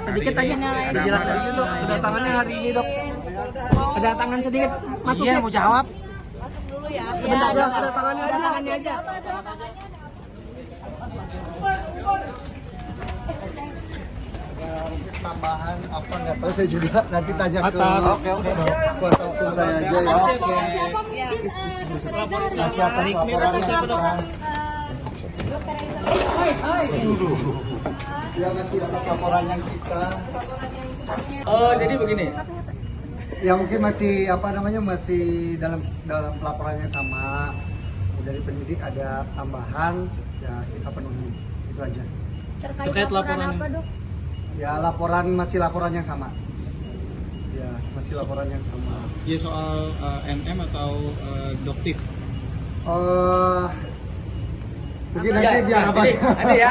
Sedikit aja nih dijelaskan sedikit dok, kedatangannya hari ini dok. Kedatangan sedikit, masuk Iya, nih. mau jawab. Dulu ya. Sebentar dok, kedatangannya aja. Tambahan apa nggak tahu saya juga, nanti tanya ke Oke. kuasa hukum saya aja ya. Siapa mungkin Siapa laporan ya masih atas laporan yang kita Oh, jadi begini. ya mungkin masih apa namanya masih dalam laporan yang sama dari penyidik, ada tambahan ya kita penuhi itu aja. terkait laporan apa dok? Ya masih laporan yang sama. Ya masih laporan yang sama. Iya, soal MM atau doktif. Mungkin nanti biar apa? Ada ya.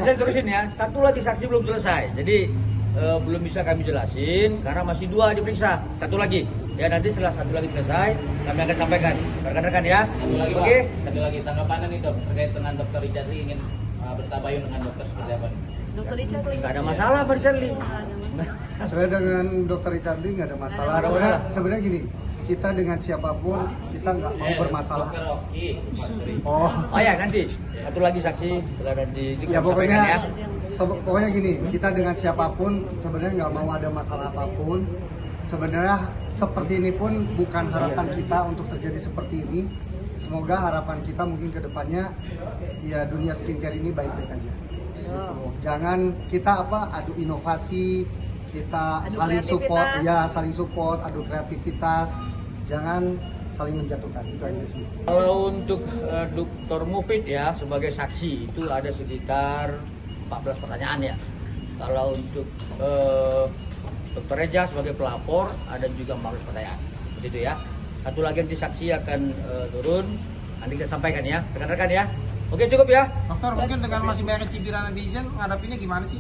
Saya terusin ya. Satu lagi saksi belum selesai. Jadi belum bisa kami jelasin karena masih 2 diperiksa. Satu lagi. Ya nanti setelah satu lagi selesai kami akan sampaikan. Rekan-rekan ya. Satu lagi, Oke. Pak. Satu lagi tanggapannya nih dok terkait dengan Dr. Richard Lee ingin bertabayun dengan dokter seperti apa nih? Dokter Richard Lee. Nggak ada masalah Pak Shirley. Saya dengan Dokter Richard Lee nggak ada masalah. Sebenarnya gini, kita dengan siapapun kita nggak mau bermasalah. Dokter Oki, Mas Suri. Oh, Oh ya nanti satu lagi saksi setelah nanti ya kami pokoknya sampaikan ya. pokoknya gini, kita dengan siapapun sebenarnya nggak mau ada masalah apapun. Sebenarnya seperti ini pun bukan harapan kita untuk terjadi seperti ini. Semoga harapan kita mungkin ke depannya ya dunia skincare ini baik-baik aja. Gitu. Jangan kita adu inovasi, kita Adu saling support, kreativitas. saling support, adu kreativitas. Jangan saling menjatuhkan, itu aja sih. Kalau untuk Dr. Mufid ya sebagai saksi itu ada sekitar 14 pertanyaan ya. Kalau untuk Dr. Reza sebagai pelapor ada juga 14 pertanyaan. Seperti itu ya. Satu lagi nanti saksi akan turun. Nanti kita sampaikan ya, rekan-rekan ya. Oke cukup ya. Dokter, mungkin dengan masih banyak cibiran netizen ngadapinnya gimana sih?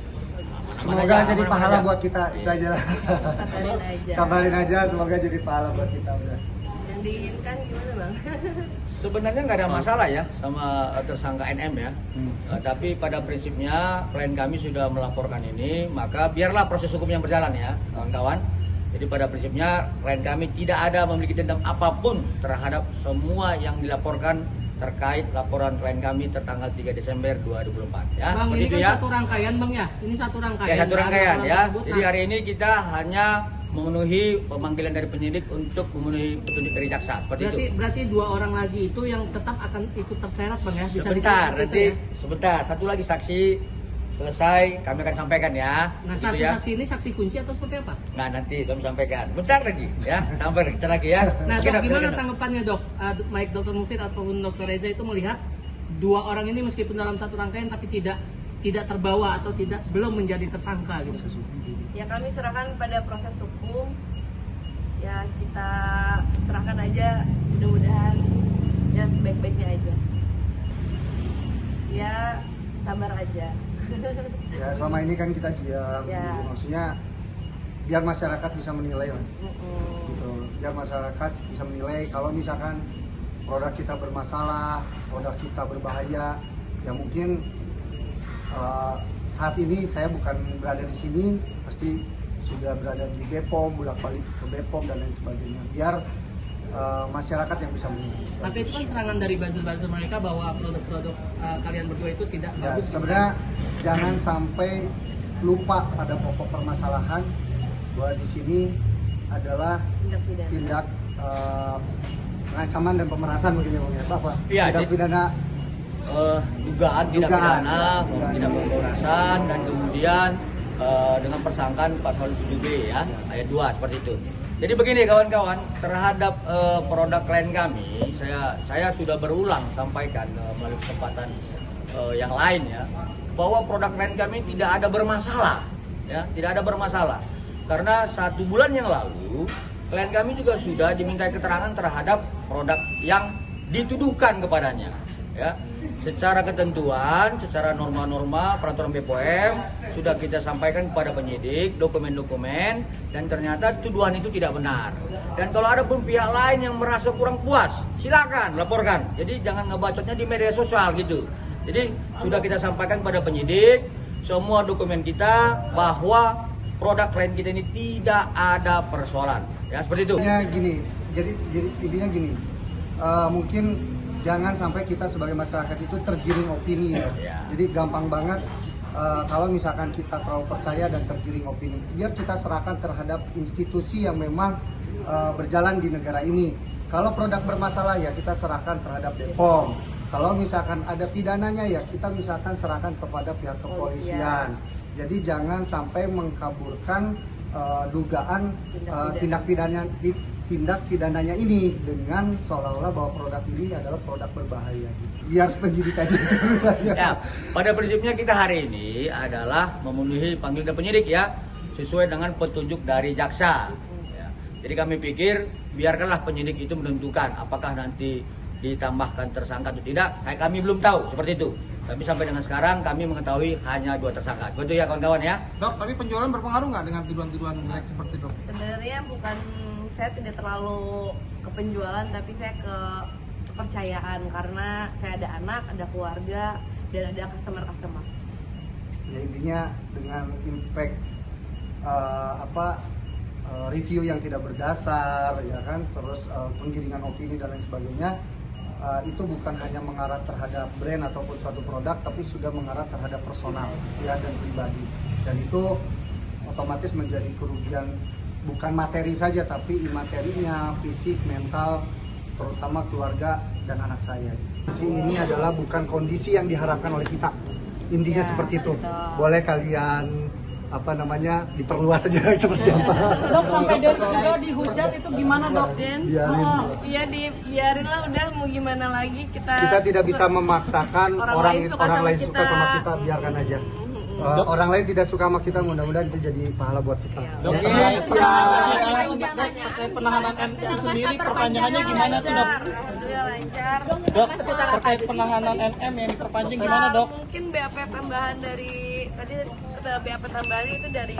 Semoga jadi aman-aman pahala aja. buat kita, itu aja lah. Sabarin aja. Sabarin aja, semoga jadi pahala buat kita udah. Yang diinginkan gimana bang? Sebenarnya nggak ada masalah ya sama tersangka NM ya. Tapi pada prinsipnya klien kami sudah melaporkan ini, maka biarlah proses hukum yang berjalan ya kawan-kawan. Jadi pada prinsipnya klien kami tidak ada memiliki dendam apapun terhadap semua yang dilaporkan terkait laporan klien kami tertanggal 3 Desember 2024 ya. Bang, Seperti ini itu kan ya. satu rangkaian bang ya. Ini satu rangkaian. Ya satu rangkaian Orang ya. tersebut, Jadi nah, hari ini kita hanya memenuhi pemanggilan dari penyidik untuk memenuhi petunjuk dari jaksa seperti itu. berarti 2 orang lagi itu yang tetap akan ikut terseret bang ya. Bisa Sebentar, disebut nanti itu ya? sebentar. Satu lagi saksi selesai kami akan sampaikan ya. Nah Gitu satu ya. saksi ini saksi kunci atau seperti apa? Nah nanti kami sampaikan. Bentar lagi ya, sampai kita lagi ya. Nah Oke, dok, Dok, gimana silakan, Dok. tanggapannya dok? Baik Dr. Mufid ataupun Dr. Reza itu melihat 2 orang ini meskipun dalam satu rangkaian tapi tidak terbawa atau belum menjadi tersangka gitu. Ya kami serahkan pada proses hukum. Ya kita serahkan aja, mudah-mudahan ya sebaik-baiknya aja. Ya sabar aja. Ya selama ini kan kita diam, Ya. gitu. Maksudnya biar masyarakat bisa menilai lah. Mm-mm. Gitu. Biar masyarakat bisa menilai kalau misalkan produk kita bermasalah, produk kita berbahaya, ya mungkin saat ini saya bukan berada di sini, pasti sudah berada di Bepom, bolak-balik ke Bepom dan lain sebagainya. Biar masyarakat yang bisa menilai. Tapi itu kan serangan dari buzzer-buzzer mereka bahwa produk-produk kalian berdua itu tidak Ya, bagus. sebenarnya jangan sampai lupa pada pokok permasalahan bahwa di sini adalah Tindak pidana. tindak pengancaman dan pemerasan mungkin ya Bang ya. Apa? Iya, Tindak jadi- pidana Dugaan tidak Dugaan, pidana, dugaan. tidak pemerasan dan kemudian dengan persangkaan pasal 7B ya, ayat 2 seperti itu. Jadi begini kawan-kawan, terhadap produk klien kami, saya sudah berulang sampaikan melalui kesempatan yang lain ya, bahwa produk klien kami tidak ada bermasalah, ya, tidak ada bermasalah. Karena 1 bulan yang lalu, klien kami juga sudah dimintai keterangan terhadap produk yang dituduhkan kepadanya, ya. Secara ketentuan, secara norma-norma peraturan BPOM sudah kita sampaikan kepada penyidik dokumen-dokumen dan ternyata tuduhan itu tidak benar. Dan kalau ada pun pihak lain yang merasa kurang puas, silakan laporkan. Jadi jangan ngebacotnya di media sosial gitu. Jadi sudah kita sampaikan pada penyidik semua dokumen kita bahwa produk klien kita ini tidak ada persoalan. Ya, seperti itu. Intinya gini, jadi intinya gini, mungkin jangan sampai kita sebagai masyarakat itu tergiring opini ya. Jadi gampang banget kalau misalkan kita terlalu percaya dan tergiring opini. Biar kita serahkan terhadap institusi yang memang berjalan di negara ini. Kalau produk bermasalah ya kita serahkan terhadap BPOM. Kalau misalkan ada pidananya ya kita misalkan serahkan kepada pihak kepolisian. Jadi jangan sampai mengkaburkan dugaan tindak pidananya ini dengan seolah-olah bahwa produk ini adalah produk berbahaya gitu. Biar penyidik aja itu saja. Ya, pada prinsipnya kita hari ini adalah memenuhi panggilan penyidik ya, sesuai dengan petunjuk dari jaksa. Ya. Jadi kami pikir biarkanlah penyidik itu menentukan apakah nanti ditambahkan tersangka atau tidak. Kami belum tahu seperti itu. Tapi sampai dengan sekarang kami mengetahui hanya 2 tersangka. Betul ya kawan-kawan ya? Dok, tapi penjualan berpengaruh nggak dengan tuduhan-tuduhan jelek seperti itu? Sebenarnya bukan, saya tidak terlalu ke penjualan, tapi saya ke kepercayaan karena saya ada anak, ada keluarga, dan ada customer. Ya intinya dengan impact review yang tidak berdasar ya kan, terus penggiringan opini dan lain sebagainya, itu bukan hanya mengarah terhadap brand ataupun suatu produk, tapi sudah mengarah terhadap personal ya dan pribadi, dan itu otomatis menjadi kerugian bukan materi saja tapi imaterinya, fisik, mental, terutama keluarga dan anak saya. Ini adalah bukan kondisi yang diharapkan oleh kita, intinya Ya, seperti itu. betul. Boleh kalian diperluas saja seperti apa. Dok, sampai Dens juga dihujat itu gimana dok? Biarin. Iya, biarin lah, udah mau gimana lagi, Kita tidak bisa memaksakan orang lain suka sama kita, biarkan aja. Orang lain tidak suka sama kita, mudah-mudahan itu jadi pahala buat kita. Dok, terkait penahanan NM sendiri perpanjangannya gimana tuh dok? Alhamdulillah lancar. Dok, terkait penahanan NM yang diperpanjang gimana dok? Mungkin BAP tambahan dari tadi kata BAP tambahan itu dari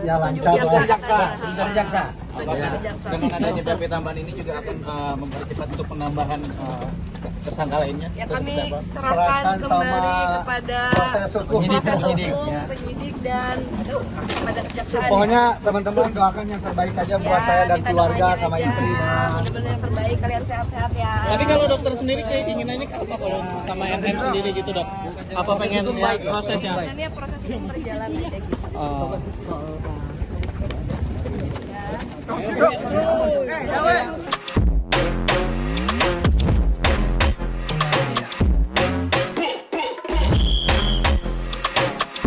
Ya, lancar. petunjuk Dari jaksa, dari jaksa. Dari jaksa. Dengan adanya BAP tambahan ini juga akan mempercepat untuk penambahan tersangka lainnya. Ya kami Serahkan serahkan kembali sama kepada proses hukum. penyidik dan kepada kejaksaan. Pokoknya teman-teman doakan yang terbaik aja buat saya dan minta keluarga doanya sama aja. istri. Mudah-mudahan yang terbaik, kalian sehat-sehat ya. Tapi kalau dokter sendiri keinginannya apa kalau sama NM sendiri gitu dok? Apa pengen ya, prosesnya? Ini proses hukum berjalan aja gitu. Oh. Ya.